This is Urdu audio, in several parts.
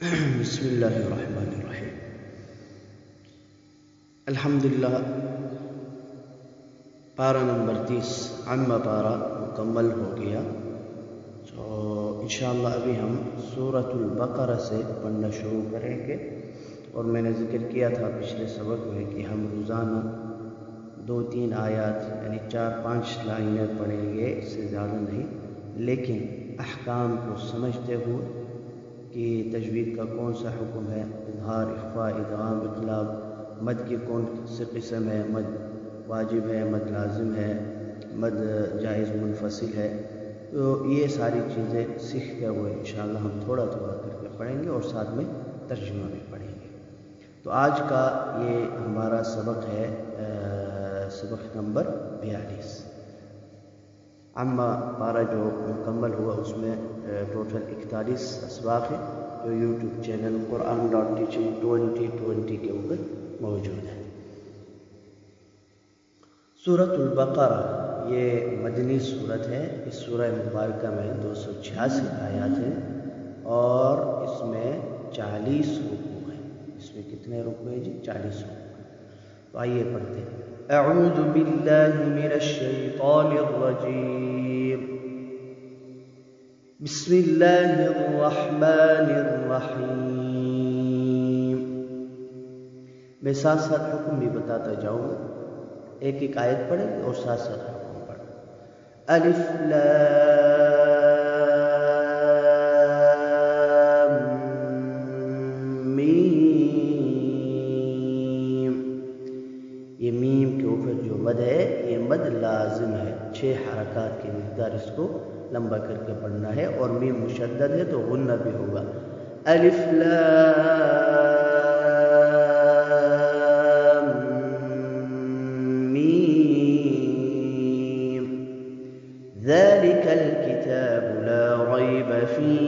بسم اللہ الرحمن الرحیم۔ الحمدللہ پارہ نمبر 30 عامہ پارہ مکمل ہو گیا۔ تو انشاءاللہ ابھی ہم سورۃ البقرہ سے پڑھنا شروع کریں گے، اور میں نے ذکر کیا تھا پچھلے سبق میں کہ ہم روزانہ 2-3 آیات یعنی 4-5 لائنیں پڑھیں گے، اس سے زیادہ نہیں، لیکن احکام کو سمجھتے ہوئے کہ تجوید کا کون سا حکم ہے، اظہار، اخفاء، ادغام، اقلاب، مد کی کون سی قسم ہے، مد واجب ہے، مد لازم ہے، مد جائز منفصل ہے، تو یہ ساری چیزیں سیکھتے ہوئے انشاءاللہ ہم تھوڑا تھوڑا کر کے پڑھیں گے اور ساتھ میں ترجمہ بھی پڑھیں گے۔ تو آج کا یہ ہمارا سبق ہے سبق نمبر 42۔ عامہ پارہ جو مکمل ہوا اس میں ٹوٹل 41 اسباق ہیں جو یوٹیوب چینل قرآن.teaching 2020 کے اوپر موجود ہے۔ سورۃ البقرہ یہ مدنی صورت ہے۔ اس سورہ مبارکہ میں 286 آیات ہیں اور اس میں 40 رکوع ہیں۔ اس میں کتنے رکوع ہیں جی؟ 40 رکوع۔ تو آئیے پڑھتے ہیں۔ اعوذ باللہ من الشیطان الرجیم، بسم اللہ الرحمن الرحیم۔ میں ساتھ ساتھ حکم بھی بتاتا جاؤں گا، ایک ایک آیت پڑھیں گے اور ساتھ ساتھ حکم پڑھیں۔ الف لام میم، یہ میم کے اوپر جو مد ہے یہ مد لازم ہے، 6 حرکات کی مقدار اس کو لمبا کر کے پڑھنا ہے، اور میم مشدد ہے تو غنہ بھی ہوگا۔ الف لام میم، ذالک الکتاب لا ریب فیہ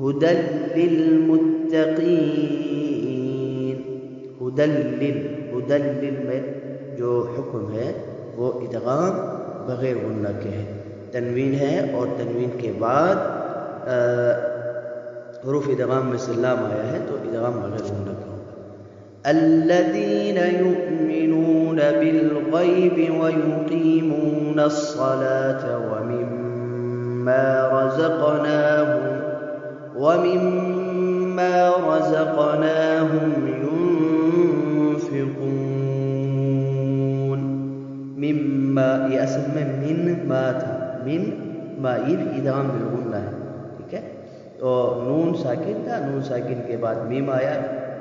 ھدی للمتقین۔ ھدی میں جو حکم ہے وہ ادغام بغیر غنہ کے ہے، تنوین ہے اور تنوین کے بعد حروف ادغام میں سے لام آیا ہے تو ادغام بغیر غنہ کا ہوگا۔ الذین یؤمنون بالغیب ویقیمون الصلاة ومما رزقناہم ينفقون۔ مما یہ اصل میں من ما تھا، من ما یہ بھی ادغام بالغنہ ہے، ٹھیک ہے؟ تو نون ساکن تھا، نون ساکن کے بعد میم آیا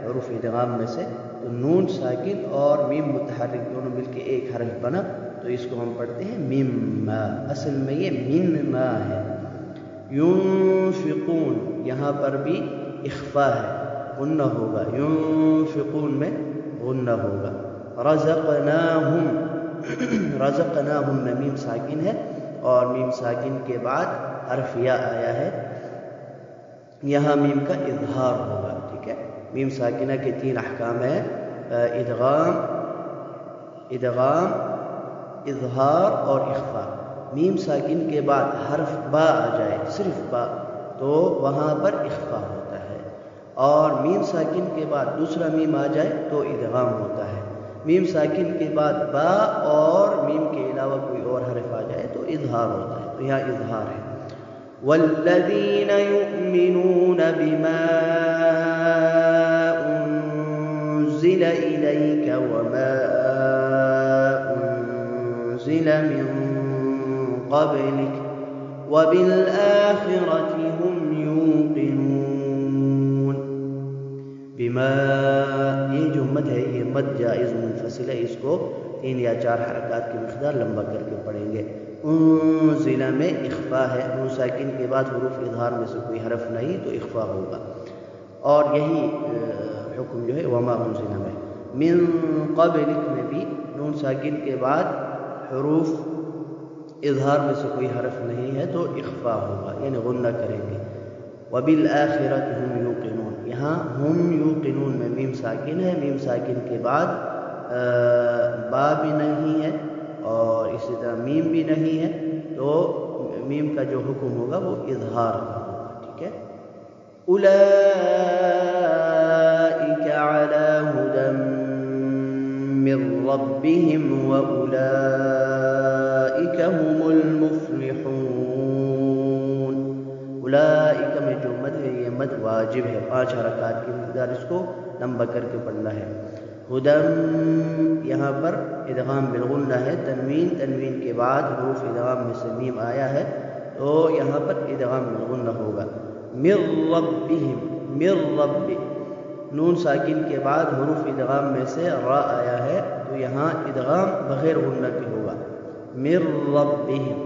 حروف ادغام میں سے، تو نون ساکن اور میم متحرک دونوں مل کے ایک حرف بنا، تو اس کو ہم پڑھتے ہیں مما، اصل میں یہ من ما ہے۔ ينفقون یہاں پر بھی اخفاء ہے، غنہ ہوگا، ينفقون میں غنہ ہوگا۔ رزقناہم، رزقناہم میں میم ساکن ہے اور میم ساکن کے بعد حرف یا آیا ہے، یہاں میم کا اظہار ہوگا، ٹھیک ہے؟ میم ساکنہ کے 3 احکام ہیں، ادغام، اظہار اور اخفاء۔ میم ساکن کے بعد حرف با آ جائے، صرف با، تو وہاں پر اخفاء ہوتا ہے، اور میم ساکن کے بعد دوسرا میم آ جائے تو ادغام ہوتا ہے۔ میم ساکن کے بعد با اور میم کے علاوہ کوئی اور حرف آ جائے تو اظہار ہوتا ہے، تو یہاں اظہار ہے۔ والذین یؤمنون بما انزل الیک وما انزل من قبلک وبالآخرة هم یوقنون۔ بما یہ جو مد ہے یہ مد جائز منفصل ہے، اس کو 3 یا 4 حرکات کی مقدار لمبا کر کے پڑھیں گے۔ انزل میں اخفاء ہے، نون ساکن کے بعد حروف اظہار میں سے کوئی حرف نہیں تو اخفاء ہوگا، اور یہی حکم جو ہے وما انزل میں۔ من قبلک میں بھی نون ساکن کے بعد حروف اظہار میں سے کوئی حرف نہیں ہے تو اخفاء ہوگا، یعنی غنہ کریں گے۔ وبالآخرة هم یوقنون، یہاں ہم یوقنون میں میم ساکن ہے، میم ساکن کے بعد با بھی نہیں ہے اور اسی طرح میم بھی نہیں ہے، تو میم کا جو حکم ہوگا وہ اظہار کا ہوگا، ٹھیک ٹھیک ہے. اولئک علی ھدی من ربہم واولئک هم المفلحون. اولئک میں جو مد ہے یہ مد واجب ہے، 5 حرکات کی مقدار اس کو لمبا کر کے پڑھنا ہے. ہدم یہاں پر ادغام بالغنہ ہے، تنوین کے بعد حروف ادغام میں سے میم آیا ہے تو یہاں پر ادغام بالغنہ ہوگا. من ربہم، من رب، نون ساکن کے بعد حروف ادغام میں سے را آیا ہے تو یہاں ادغام بغیر غنہ کے ہوگا. من ربہم.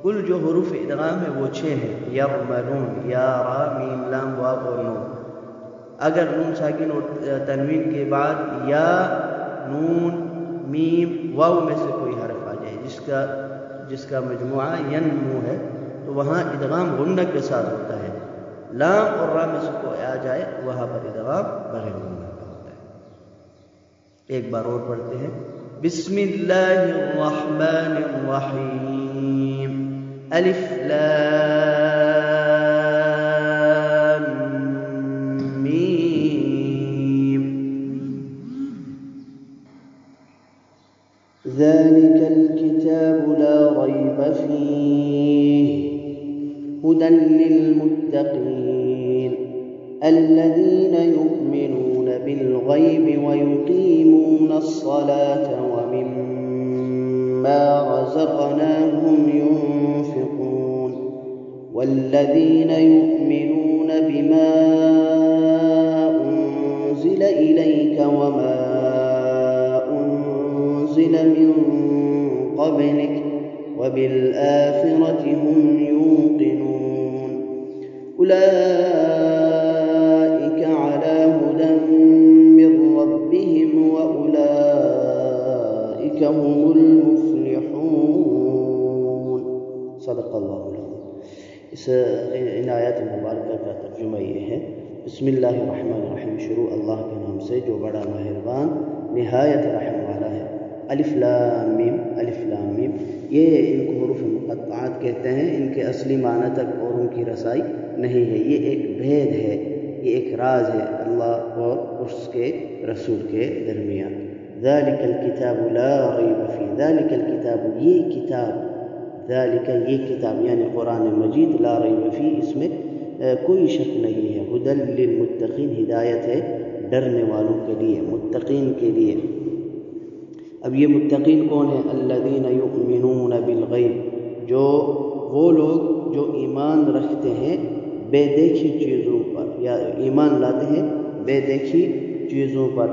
کل جو حروف ادغام ہے وہ 6 ہیں، یرملون، یا، را، میم، لام، واو اور نون. اگر نون ساکن اور تنوین کے بعد یا، نون، میم، واو میں سے کوئی حرف آ جائے جس کا مجموعہ ینمو ہے تو وہاں ادغام غنہ کے ساتھ ہوتا ہے. لام اور را میں سے کوئی آ جائے وہاں پر ادغام بغیر غنہ کا ہوتا ہے. ایک بار اور پڑھتے ہیں. بسم اللہ الرحمن الرحیم. الف لام میم. ذلك الكتاب لا ريب فيه هدى للمتقين الذين يؤمنون بالغيب ويقيمون الصلاة ومما رزقناهم ينفقون والذين يؤمنون بما أنزل إليك وما أنزل من قبلك وبالآخرة هم يوقنون أولئك على هدى من ربهم وأولئك هم المفلحون. صدق اللہ العظیم. ان آیات مبارکہ کا ترجمہ یہ ہے. بسم اللہ الرحمن الرحیم. شروع اللہ کے نام سے جو بڑا مہربان نہایت رحم والا ہے. الف لام میم. الف لام میم یہ ان کو حروف مقطعات کہتے ہیں. ان کے اصلی معنی تک اور ان کی رسائی نہیں ہے. یہ ایک بھید ہے، یہ ایک راز ہے اللہ اور اس کے رسول کے درمیان. ذالک الکتاب لا ریب فیہ. ذالک الکتاب یہ کتاب، ذالک یہ کتاب یعنی قرآن مجید، لا ریب فیہ اس میں کوئی شک نہیں ہے. ھدی للمتقین ہدایت ہے ڈرنے والوں کے لیے، متقین کے لیے. اب یہ متقین کون ہیں؟ الذین یؤمنون بالغیب، جو وہ لوگ جو ایمان رکھتے ہیں بے دیکھی چیزوں پر، یا ایمان لاتے ہیں بے دیکھی چیزوں پر،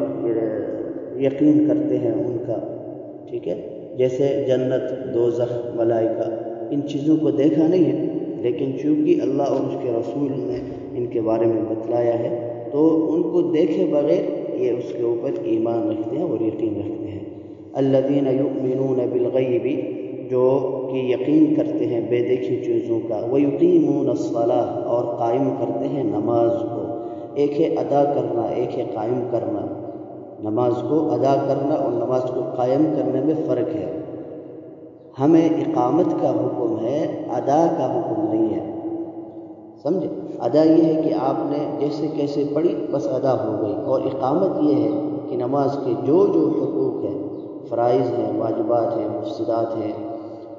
یقین کرتے ہیں ان کا. ٹھیک ہے، جیسے جنت، دوزخ، ملائکہ، ان چیزوں کو دیکھا نہیں ہے لیکن چونکہ اللہ اور اس کے رسول نے ان کے بارے میں بتلایا ہے تو ان کو دیکھے بغیر یہ اس کے اوپر ایمان رکھتے ہیں اور یقین رکھتے ہیں. الذین یؤمنون بالغیب، جو کہ یقین کرتے ہیں بے دیکھی چیزوں کا. ویقیمون الصلاۃ، اور قائم کرتے ہیں نماز کو. ایک ہے ادا کرنا، ایک ہے قائم کرنا. نماز کو ادا کرنا اور نماز کو قائم کرنے میں فرق ہے. ہمیں اقامت کا حکم ہے، ادا کا حکم نہیں ہے. سمجھے؟ ادا یہ ہے کہ آپ نے جیسے کیسے پڑھی بس ادا ہو گئی، اور اقامت یہ ہے کہ نماز کے جو حقوق ہیں، فرائض ہیں، واجبات ہیں، مفسدات ہیں،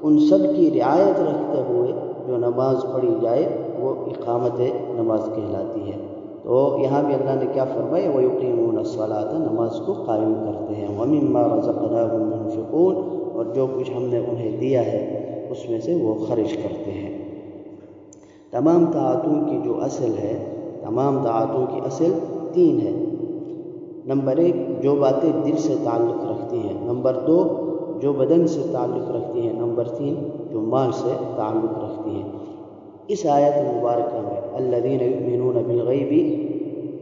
ان سب کی رعایت رکھتے ہوئے جو نماز پڑھی جائے وہ اقامت نماز کہلاتی ہے. تو یہاں بھی اللہ نے کیا فرمایا؟ وَيُقِيمُونَ الصَّلَاةَ، نماز کو قائم کرتے ہیں. وَمِمَّا رَزَقْنَاهُمْ يُنْفِقُونَ، اور جو کچھ ہم نے انہیں دیا ہے اس میں سے وہ خرچ کرتے ہیں. تمام طاعتوں کی جو اصل ہے، تمام طاعتوں کی اصل 3 ہے. نمبر 1 جو باتیں دل سے تعلق رکھتی ہیں. نمبر 2 جو بدن سے تعلق رکھتی ہیں. نمبر 3 جو مال سے تعلق رکھتی ہیں. اس آیت مبارکہ میں الذین یؤمنون بالغیب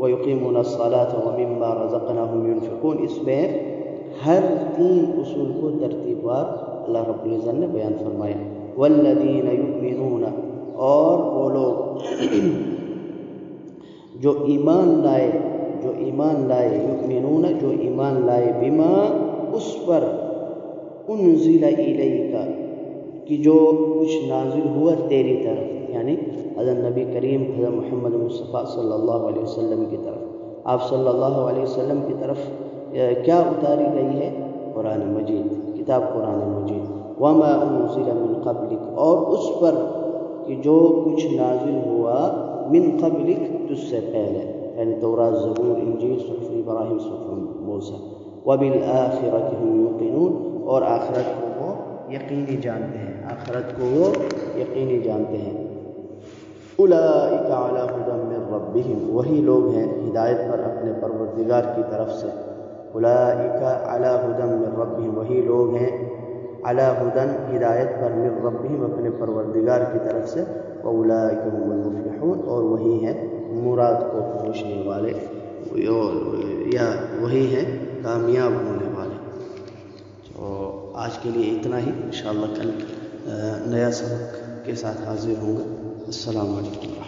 ویقیمون الصلاۃ ومما رزقناہم ینفقون، اس میں ہر 3 اصول کو ترتیب وار اللہ رب العزت نے بیان فرمایا. والذین یؤمنون، اور وہ لوگ جو ایمان لائے، یؤمنون جو ایمان لائے، بما اس پر، انزل الیک کہ جو کچھ نازل ہوا تیری طرف، یعنی حضرت نبی کریم حضرت محمد مصطفیٰ صلی اللہ علیہ وسلم کی طرف، آپ صلی اللہ علیہ وسلم کی طرف کیا اتاری گئی ہے؟ قرآن مجید، کتاب قرآن مجید۔ وما انزل من قبلک، اور اس پر کہ جو کچھ نازل ہوا من قبلک، تجھ سے پہلے، یعنی تورات، زبور، انجیل، صحف ابراہیم، صحف موسیٰ۔ وبالآخرۃ هم یوقنون، اور آخرت کو وہ یقینی جانتے ہیں، آخرت کو وہ یقینی جانتے ہیں۔ اولئک علی ھدی من ربہم، وہی لوگ ہیں ہدایت پر اپنے پروردگار کی طرف سے۔ اولئک علی ھدی من ربہم، وہی لوگ ہیں علی ھدی، ہدایت پر، من ربہم، اپنے پروردگار کی طرف سے۔ واولئک ھم المفلحون، اور وہی ہیں مراد کو پہنچنے والے، یا وہی ہیں کامیاب ہونے والے۔ تو آج کے لیے اتنا ہی، انشاءاللہ کل نیا سبق کے ساتھ حاضر ہوں گا۔ السلام علیکم۔